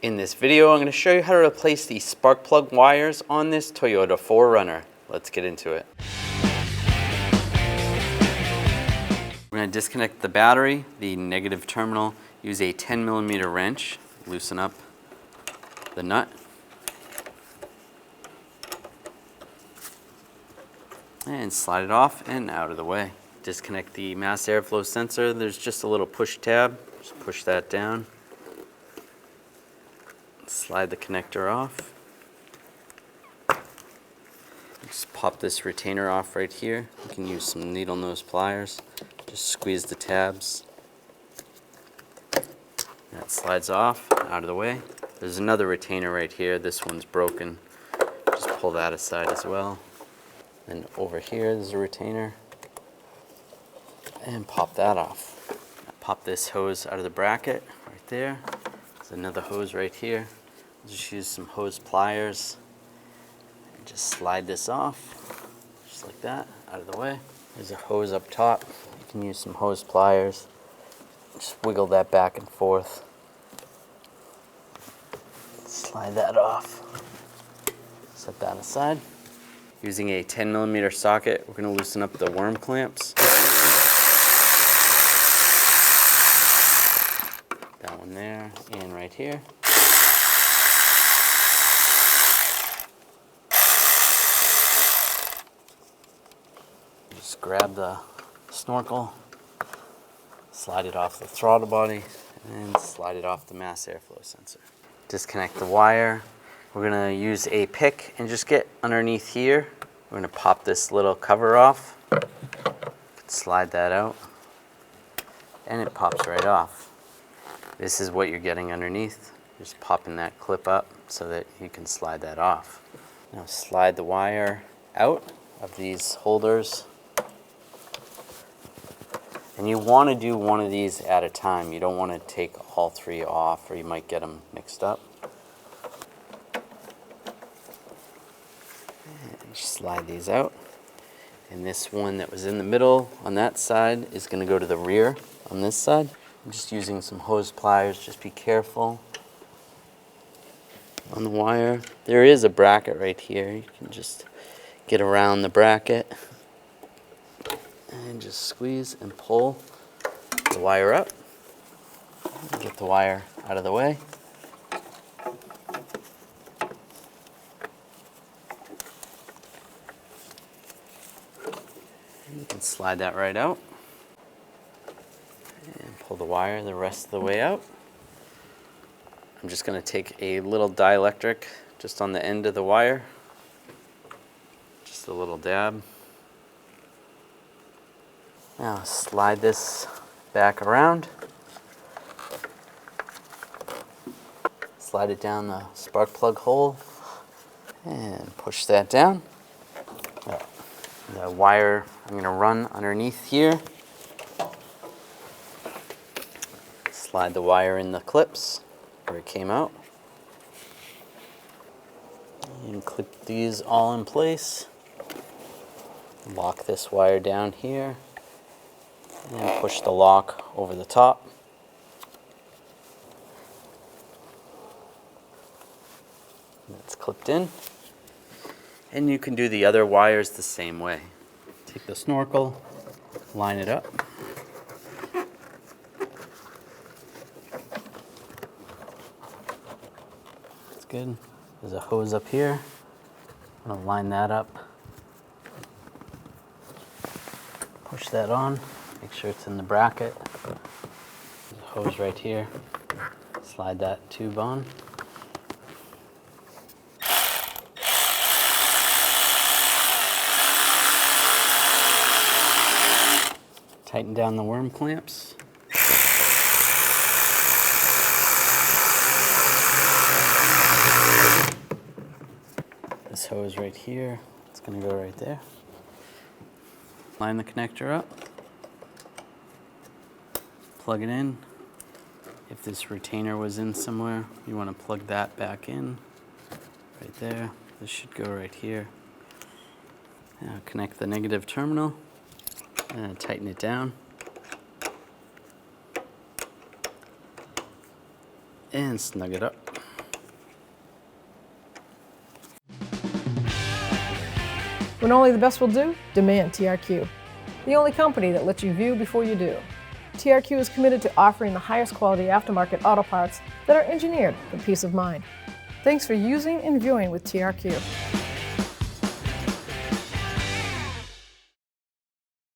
In this video, I'm going to show you how to replace the spark plug wires on this Toyota 4Runner. Let's get into it. We're going to disconnect the battery, the negative terminal, use a 10mm wrench, loosen up the nut, and slide it off and out of the way. Disconnect the mass airflow sensor. There's just a little push tab, just push that down. Slide the connector off. Just pop this retainer off right here. You can use some needle nose pliers. Just squeeze the tabs. That slides off, out of the way. There's another retainer right here. This one's broken. Just pull that aside as well. And over here there's a retainer. And pop that off. Pop this hose out of the bracket right there. There's another hose right here. Just use some hose pliers and just slide this off, just like that, out of the way. There's a hose up top. You can use some hose pliers. Just wiggle that back and forth. Slide that off. Set that aside. Using a 10mm socket, we're going to loosen up the worm clamps. That one there and right here. Just grab the snorkel, slide it off the throttle body, and slide it off the mass airflow sensor. Disconnect the wire. We're going to use a pick and just get underneath here. We're going to pop this little cover off, slide that out, and it pops right off. This is what you're getting underneath. Just popping that clip up so that you can slide that off. Now slide the wire out of these holders. And you want to do one of these at a time. You don't want to take all three off or you might get them mixed up. And slide these out. And this one that was in the middle on that side is going to go to the rear on this side. I'm just using some hose pliers. Just be careful on the wire. There is a bracket right here. You can just get around the bracket. And just squeeze and pull the wire up. Get the wire out of the way. And you can slide that right out. And pull the wire the rest of the way out. I'm just going to take a little dielectric just on the end of the wire. Just a little dab. Now slide this back around. Slide it down the spark plug hole and push that down. The wire I'm going to run underneath here. Slide the wire in the clips where it came out. And clip these all in place. Lock this wire down here. And push the lock over the top. That's clipped in. And you can do the other wires the same way. Take the snorkel, line it up. That's good. There's a hose up here. I'm going to line that up. Push that on. Make sure it's in the bracket. There's a hose right here. Slide that tube on. Tighten down the worm clamps. This hose right here, it's going to go right there. Line the connector up. Plug it in. If this retainer was in somewhere, you want to plug that back in. Right there. This should go right here. Now connect the negative terminal and tighten it down. And snug it up. When only the best will do, demand TRQ. The only company that lets you view before you do. TRQ is committed to offering the highest quality aftermarket auto parts that are engineered for peace of mind. Thanks for using and viewing with TRQ.